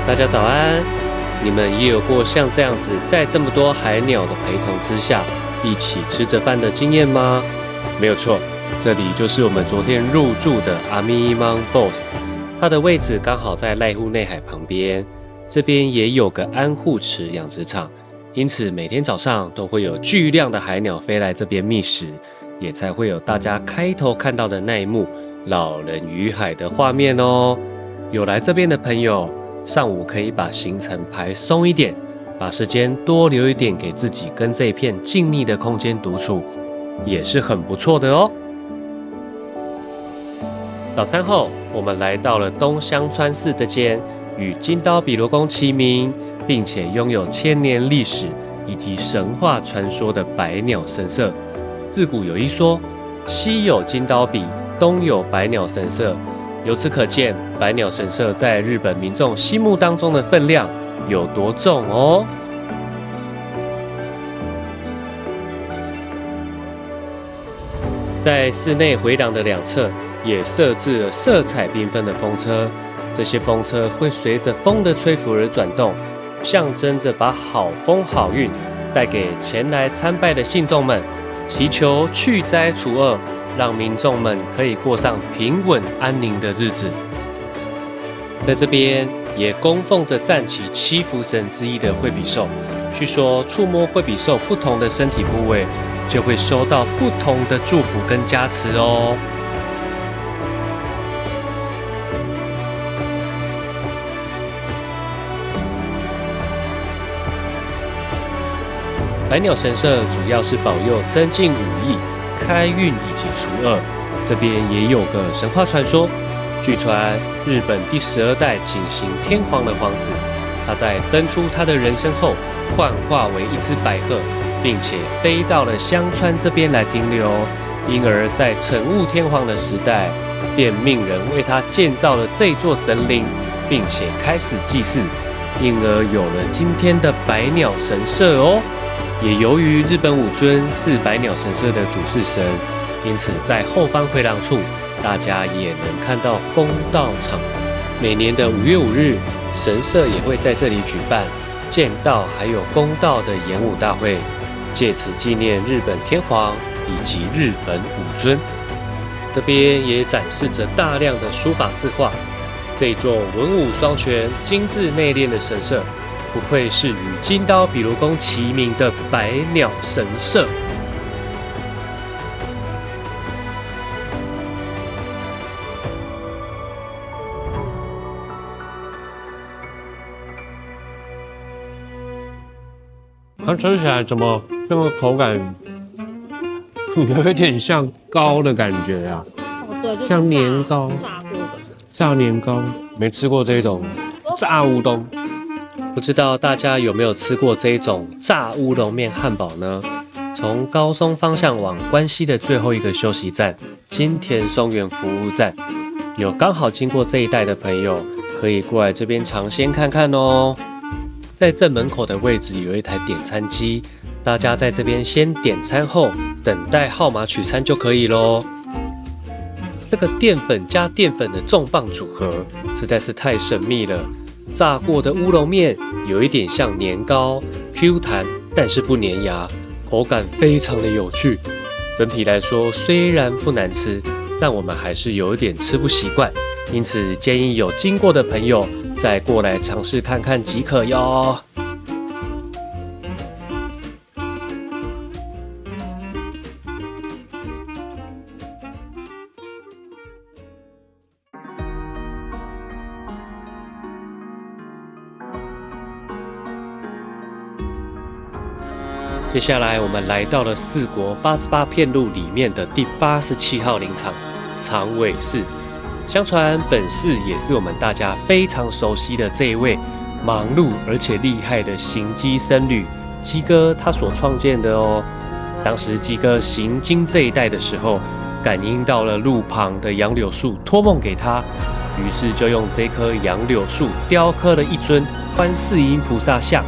大家早安！你们也有过像这样子，在这么多海鸟的陪同之下，一起吃着饭的经验吗？没有错，这里就是我们昨天入住的阿咪芒 Boss， 它的位置刚好在濑户内海旁边，这边也有个安护池养殖场，因此每天早上都会有巨量的海鸟飞来这边觅食，也才会有大家开头看到的那一幕老人与海的画面哦。有来这边的朋友，上午可以把行程排松一点，把时间多留一点给自己跟这片静谧的空间独处，也是很不错的哦。早餐后，我们来到了东香川市这间与金刀比罗宫齐名，并且拥有千年历史以及神话传说的百鸟神社。自古有一说，西有金刀比，东有百鸟神社。由此可见，百鸟神社在日本民众心目当中的分量有多重哦。在室内回廊的两侧，也设置了色彩缤纷的风车。这些风车会随着风的吹拂而转动，象征着把好风好运带给前来参拜的信众们，祈求去灾除恶，让民众们可以过上平稳安宁的日子。在这边也供奉着战旗七福神之一的惠比寿，据说触摸惠比寿不同的身体部位，就会收到不同的祝福跟加持哦。百鸟神社主要是保佑增进武艺、开运以及除恶。这边也有个神话传说，据传日本第12代景行天皇的皇子，他在登出他的人生后，幻化为一只白鹤，并且飞到了香川这边来停留，因而在惩悟天皇的时代，便命人为他建造了这座神灵，并且开始祭祀，因而有了今天的百鸟神社哦。也由于日本武尊是百鸟神社的主事神，因此在后方回廊处，大家也能看到公道场。每年的5月5日，神社也会在这里举办剑道还有公道的演武大会，借此纪念日本天皇以及日本武尊。这边也展示着大量的书法字画。这座文武双全、精致内敛的神社，不愧是与金刀比罗宫齐名的百鸟神社。它吃起来怎么那个口感有一点像糕的感觉呀、对，就是像年糕、炸过的。炸年糕，没吃过这种炸乌冬。不知道大家有没有吃过这一种炸乌龙面汉堡呢？从高松方向往关西的最后一个休息站金田松原服务站，有刚好经过这一带的朋友，可以过来这边尝鲜看看哦。在正门口的位置有一台点餐机，大家在这边先点餐后，等待号码取餐就可以咯。这个淀粉加淀粉的重磅组合实在是太神秘了。炸过的乌龙面有一点像年糕 ，Q 弹但是不粘牙，口感非常的有趣。整体来说虽然不难吃，但我们还是有一点吃不习惯，因此建议有经过的朋友再过来尝试看看即可哟。接下来我们来到了四国88片路里面的第87号灵场长尾寺。相传本寺也是我们大家非常熟悉的这一位忙碌而且厉害的行基僧侣鸡哥他所创建的哦。当时鸡哥行经这一带的时候，感应到了路旁的杨柳树，托梦给他，于是就用这棵杨柳树雕刻了一尊观世音菩萨像，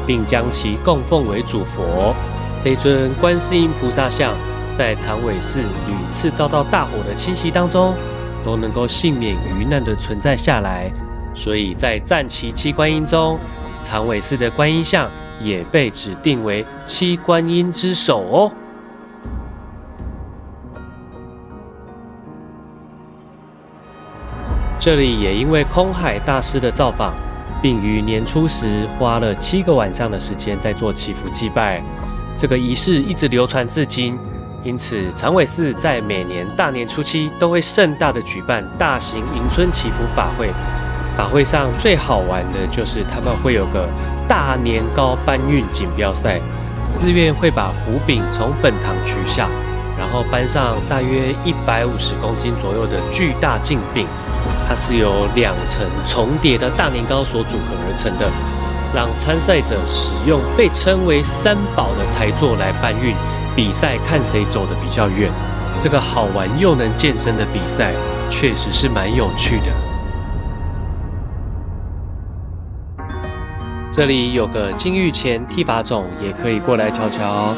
并将其供奉为主佛。这尊观世音菩萨像在长尾寺屡次遭到大火的侵袭当中，都能够幸免于难的存在下来。所以在战旗七观音中，长尾寺的观音像也被指定为七观音之首哦。这里也因为空海大师的造访，并于年初时花了7个晚上的时间在做祈福祭拜，这个仪式一直流传至今。因此，长尾寺在每年大年初7都会盛大的举办大型迎春祈福法会。法会上最好玩的就是他们会有个大年糕搬运锦标赛，寺院会把福饼从本堂取下，然后搬上大约150公斤左右的巨大劲饼，它是由2层重叠的大年糕所组合而成的，让参赛者使用被称为3宝的台座来搬运，比赛看谁走得比较远。这个好玩又能健身的比赛，确实是蛮有趣的。这里有个金玉泉剃发冢，也可以过来瞧瞧。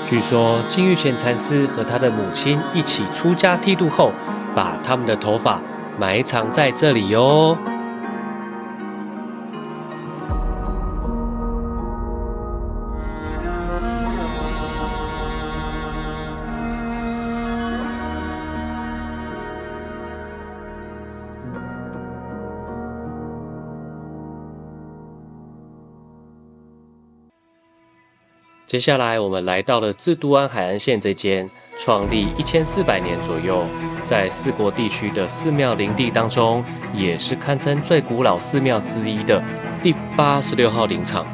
据说金玉泉禅师和他的母亲一起出家剃度后，把他们的头发埋藏在这里哦。接下来我们来到了自都安海岸线这间创立1400年左右，在四国地区的寺庙林地当中，也是堪称最古老寺庙之一的第86号灵场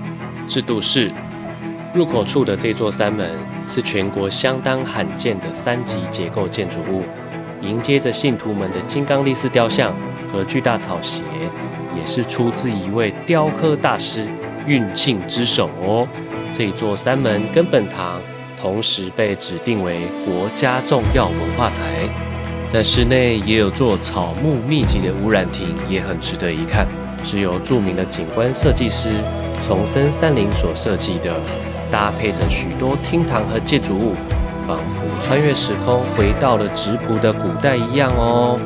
智度寺。入口处的这座山门是全国相当罕见的3级结构建筑物，迎接着信徒们的金刚力士雕像和巨大草鞋，也是出自一位雕刻大师运庆之手哦。这座山门跟本堂同时被指定为国家重要文化财，在室内也有座草木密集的污染亭，也很值得一看，是由著名的景观设计师重生山林所设计的，搭配着许多厅堂和建筑物，仿佛穿越时空回到了质朴的古代一样哦。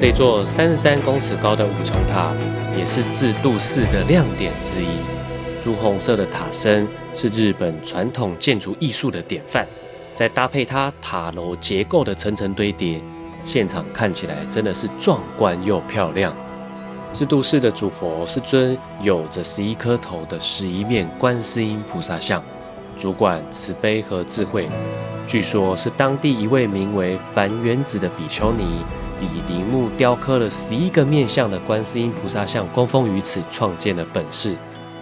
这座33公尺高的5重塔也是智度寺的亮点之一。朱红色的塔身是日本传统建筑艺术的典范，再搭配它塔楼结构的层层堆叠，现场看起来真的是壮观又漂亮。智度寺的主佛是尊有着11颗头的11面观世音菩萨像，主管慈悲和智慧，据说是当地一位名为梵原子的比丘尼，以陵木雕刻了11个面相的观世音菩萨像供奉于此，创建了本寺。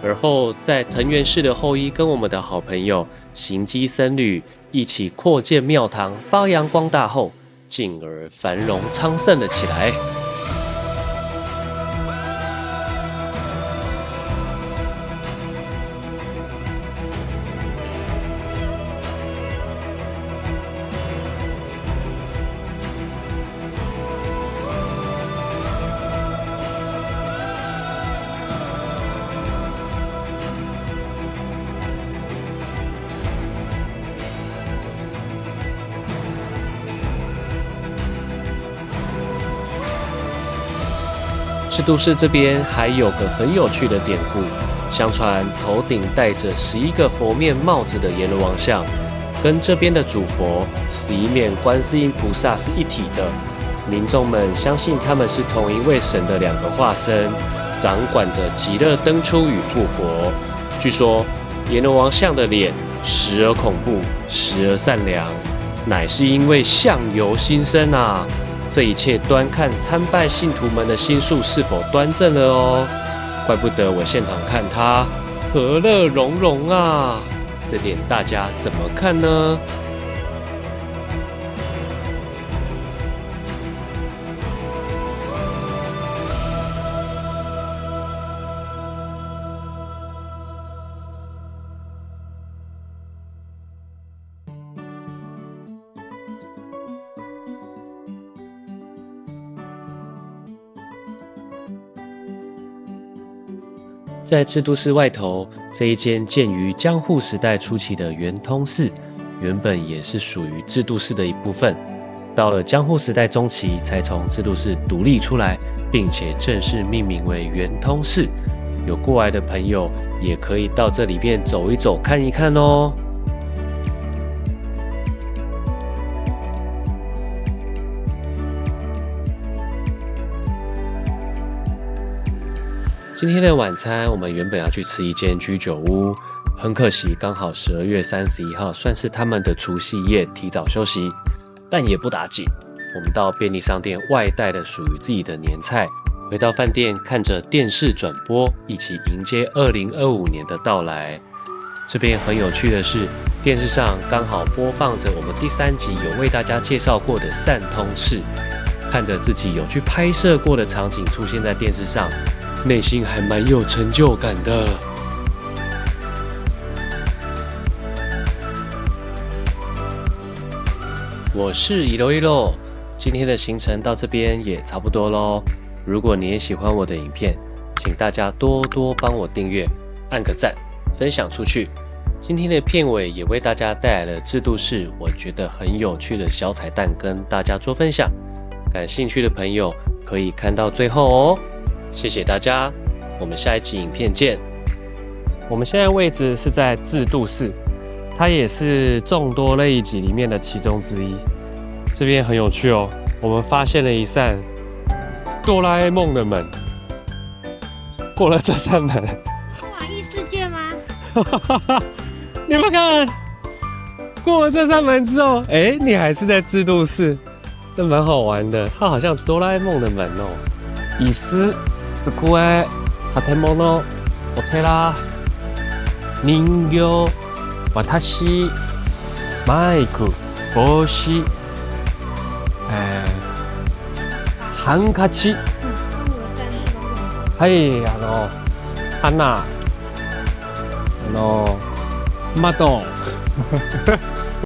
而后在藤原氏的后裔跟我们的好朋友行基僧侣一起扩建庙堂，发扬光大后，进而繁荣昌盛了起来。智度寺这边还有个很有趣的典故，相传头顶戴着11个佛面帽子的阎罗王像，跟这边的主佛11面观世音菩萨是一体的。民众们相信他们是同一位神的2个化身，掌管着极乐登出与复活。据说阎罗王像的脸时而恐怖，时而善良，乃是因为相由心生啊。这一切端看参拜信徒们的心术是否端正了哦。怪不得我现场看它和乐融融啊！这点大家怎么看呢？在制都市外头，这一间建于江户时代初期的圆通寺，原本也是属于制都市的一部分。到了江户时代中期，才从制都市独立出来，并且正式命名为圆通寺。有过来的朋友，也可以到这里边走一走、看一看哦。今天的晚餐，我们原本要去吃一间居酒屋，很可惜，刚好12月31号算是他们的除夕夜，提早休息，但也不打紧。我们到便利商店外带了属于自己的年菜，回到饭店看着电视转播，一起迎接2025年的到来。这边很有趣的是，电视上刚好播放着我们第3集有为大家介绍过的善通寺，看着自己有去拍摄过的场景出现在电视上。内心还蛮有成就感的。我是一楼一楼，今天的行程到这边也差不多咯。如果你也喜欢我的影片，请大家多多帮我订阅、按个赞、分享出去。今天的片尾也为大家带来了制都市我觉得很有趣的小彩蛋，跟大家做分享。感兴趣的朋友可以看到最后哦。谢谢大家，我们下一集影片见。我们现在位置是在制都寺，它也是众多类集里面的其中之一。这边很有趣哦，我们发现了一扇哆啦 A 梦的门。过了这扇门，哇，异世界吗？你们看，过了这扇门之后，你还是在制都寺，这蛮好玩的。它好像哆啦 A 梦的门哦。椅子。机建物、お寺、人形、私、マイク、帽子、ハンカチ、はい、花、窓。